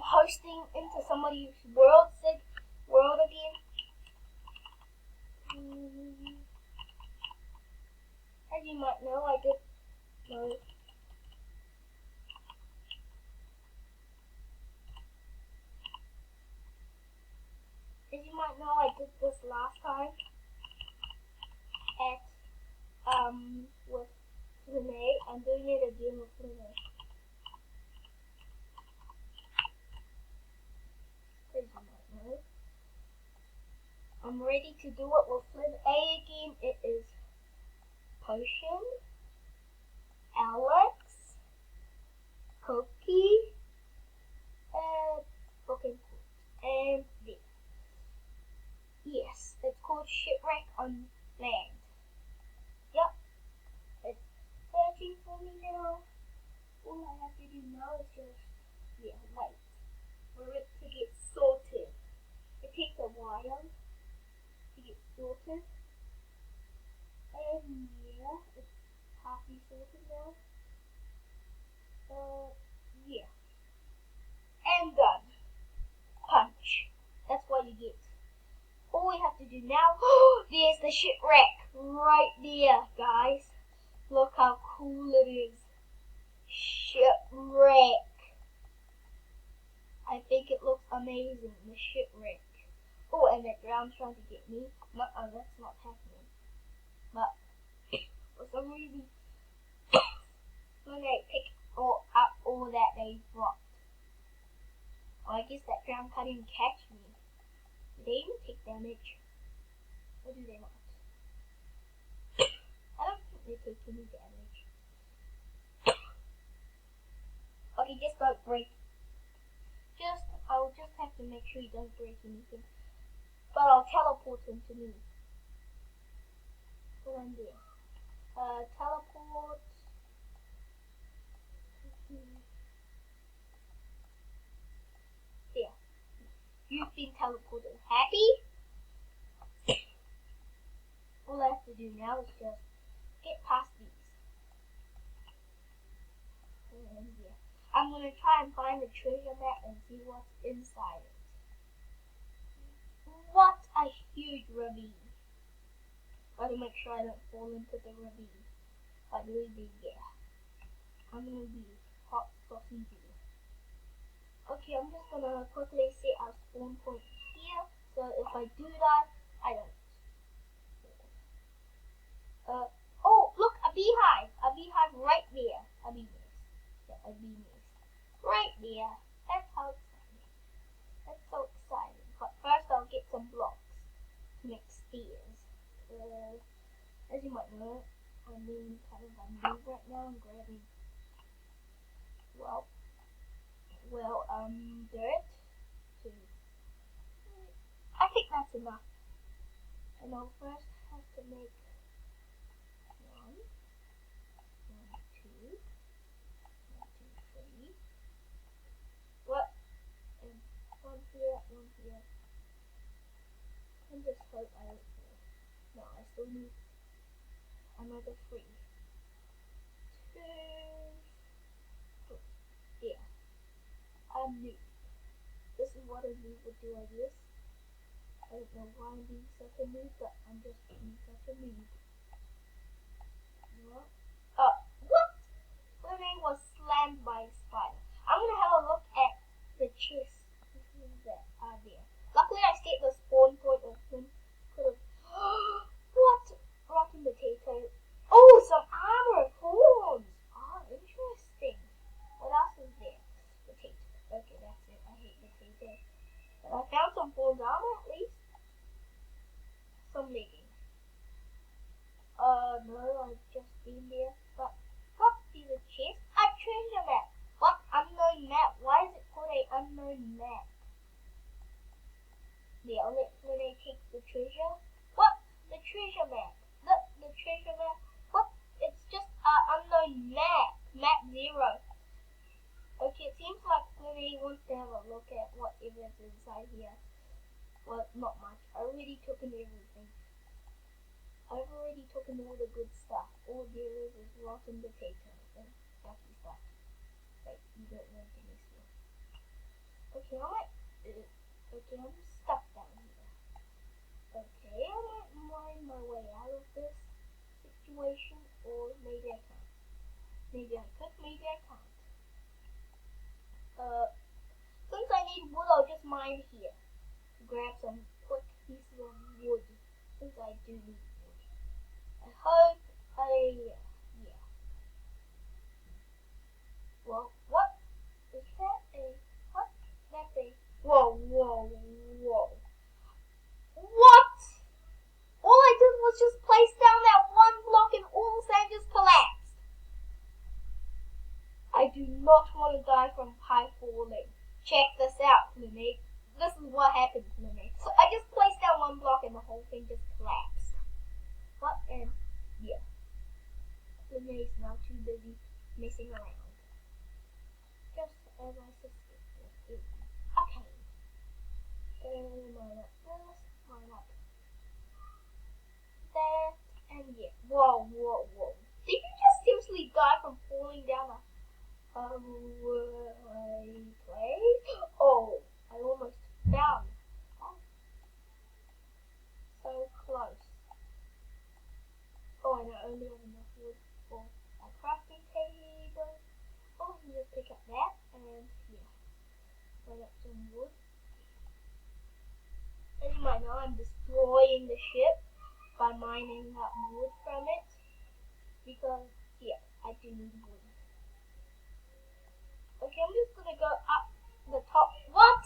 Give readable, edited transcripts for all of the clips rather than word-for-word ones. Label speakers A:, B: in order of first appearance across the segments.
A: hosting into somebody's world again. As you might know, I did no. As you might know, I did this last time at with Renee. I'm doing it again with Renee. As you might know, I'm ready to do it with Flynn A again. It is Potion, Alex, Cookie, and and this. Yes, it's called Shipwreck on Land. Yep, it's searching for me now. All I have to do now is just, wait for it to get sorted. It takes a while to get sorted. And yeah, it's halfway sorted now. Yeah. And done. Punch. That's what you get. All we have to do now, there's the shipwreck right there, guys. Look how cool it is. Shipwreck. I think it looks amazing, the shipwreck. Oh, and the ground's trying to get me. No, that's not happening. But for some reason, when they pick up all that they dropped. Oh, I guess that ground can't even catch me. Do they even take damage? Or do they not? I don't think they take any damage. Okay, just don't break. I'll just have to make sure he doesn't break anything. But I'll teleport him to me. Go in there. Teleport. There. You've been teleported. Happy? All I have to do now is just get past these. And yeah. I'm gonna try and find the treasure map and see what's inside it. What a huge ravine. Gotta make sure I don't fall into the ravine. Like really, yeah. I'm gonna be hot saucy here. Okay, I'm just gonna quickly set our spawn point here. So if I do that, I don't. Oh, look, a beehive. A beehive right there. A beehive. Yeah, a beehive. Right there. That's how exciting. That's so exciting. But first I'll get some blocks to make stairs. As you might know, I'm being kind of a noob right now. I'm grabbing, dirt to, I think that's enough. And I'll first have to make one, two, 3. What? And one here. And just hope I don't fall. No, I still need another 3. 2. Yeah. I'm new. This is what a noob would do, I guess. I don't know why I'm being such a noob, but I'm just being such a noob. What? What? My name was slammed by a spider. I'm gonna have a look at the chest that are there. Luckily, I escaped the spawn point of him. What? Rotten potato. Oh, some armor thorns. Oh, interesting. What else is there? Potato. Okay, that's it. I hate potato. But I found some thorns armor at least. Some leggings. No, I've just been there. But what is a chest? A treasure map. What? Unknown map. Why is it called a unknown map? Yeah, I'll let Renee take the treasure. What? The treasure map. The treasure map. What? It's just an unknown map. Map 0. Okay, it seems like Renee wants to have a look at whatever's inside here. Well, not much. I already took in everything. I've already taken all the good stuff. All there is rotten potatoes and yucky stuff. Like, you don't want to mess with. Okay, I'm stuck down here. Okay, I might find my way out of this situation, or maybe I can't. Maybe I could, maybe I can't. Since I need wood, I'll just mine here. Grab some quick pieces of wood, since I do need wood. I hope yeah. Well, what? Is that a, what? That's a, whoa. What? All I did was just place down that one block and all the sand just collapsed. I do not want to die from high falling. Check this out, Linny. This is what happened, Linny. So I just placed down one block and the whole thing just collapsed. What? And yeah. Linny is now too busy messing around. Just as I suspected. Okay. Mine up this, mine up there, and yeah. Whoa. Did you just seriously die from falling down a place? Oh, I almost found it. Oh, so close. Oh, and I only have enough wood for a crafting table. Oh, I can just pick up that, and yeah. Bring up some wood. As you might know, I'm destroying the ship by mining up wood from it. Because, yeah, I do need wood. Okay, I'm just gonna go up the top. What?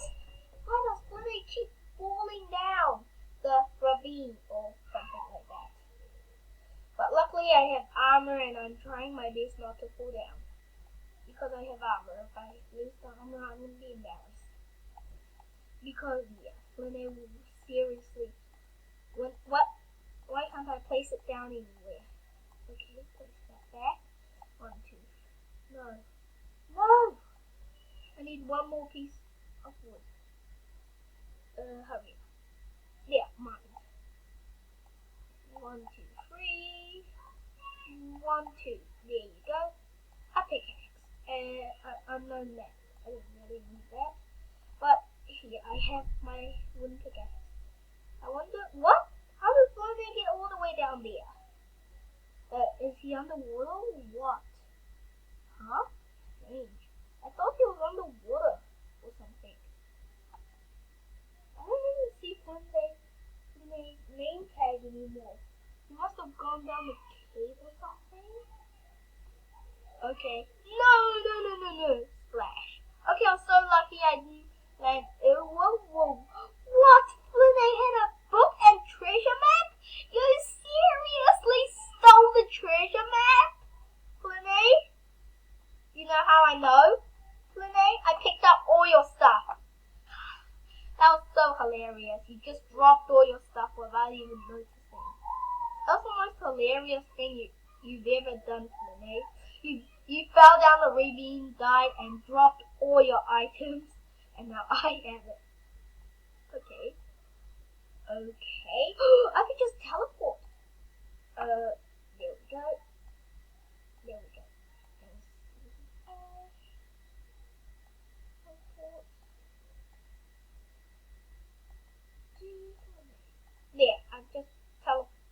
A: Why does Flynn keep falling down the ravine or something like that? But luckily I have armor and I'm trying my best not to fall down. Because I have armor. If I lose the armor, I'm gonna be embarrassed. Because, yeah, Flynn will seriously. What? Why can't I place it down anywhere? Okay, place that back. 1, 2. No. I need one more piece of wood. Hurry. Yeah, mine. 1, 2, 3. 1, 2. There you go. A pickaxe. Unknown map. I don't really need that. But here, I have my wooden pickaxe. I wonder, what? How does Flynn get all the way down there? Is he underwater or what? Huh? Strange. I thought he was underwater or something. I don't even see Flynn's name tag anymore. He must have gone down the cave or something. Okay. No. Splash. Okay, I'm so lucky I didn't land. Whoa. What? Flynn had a book and treasure map? You seriously stole the treasure map? Flynn? You know how I know? Flynn, I picked up all your stuff. That was so hilarious. You just dropped all your stuff without even noticing. That's the most hilarious thing you've ever done, Flynn. You fell down the ravine, died, and dropped all your items, and now I have it. Okay. I could just teleport. There we go. There, I just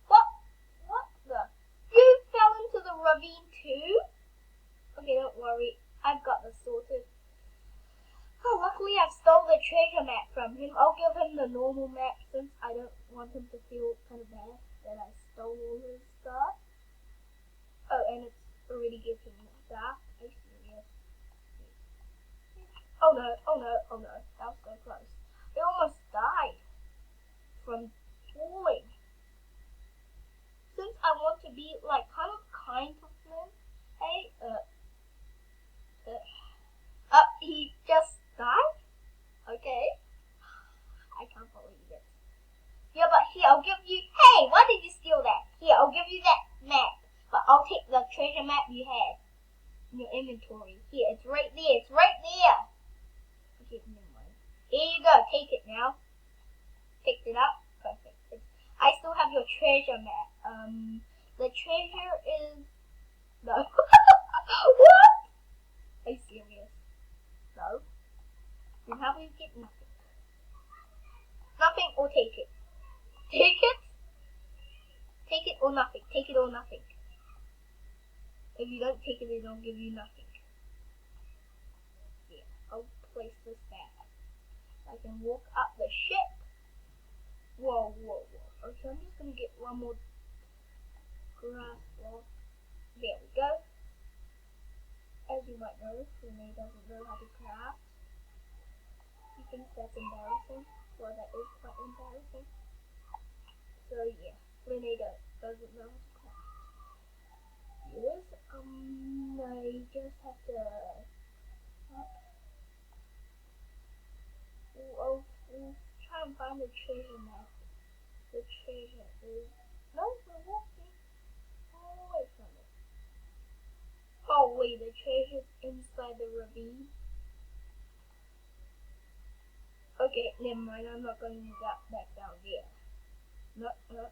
A: what the? You fell into the ravine too? Okay, don't worry. I've got this sorted. Oh, luckily I stole the treasure map from him. I'll give him the normal map since I don't want him to feel kind of bad that I stole all his stuff. Oh, and it's already getting dark. Are you serious? Oh no. That was so close. I almost died from falling. Since I want to be like kind to Flynn, hey, he just died? Okay. I can't believe it. Yeah, but here, I'll give you, hey, why did you steal that? Here, I'll give you that map, but I'll take the treasure map you had in your inventory. Here, it's right there, Okay, never mind. Here you go, take it now. Picked it up, perfect. I still have your treasure map. The treasure is, no. What? Are you serious? No. Then how will you get nothing? Nothing or take it. Take it? Take it or nothing. Take it or nothing. If you don't take it, they don't give you nothing. Yeah, I'll place this there. I can walk up the ship. Whoa, whoa, whoa. Okay, I'm just gonna get one more grass block. There we go. As you might know, Renee doesn't know how to craft. He thinks that's embarrassing. Well, that is quite embarrassing. So yeah, Renee doesn't know how to craft. Yes, I just have to. We'll try and find the treasure map. The treasure is. No, we're walking far away from it. Oh wait, the treasure's inside the ravine. Okay, never mind. I'm not going back down there. No, no.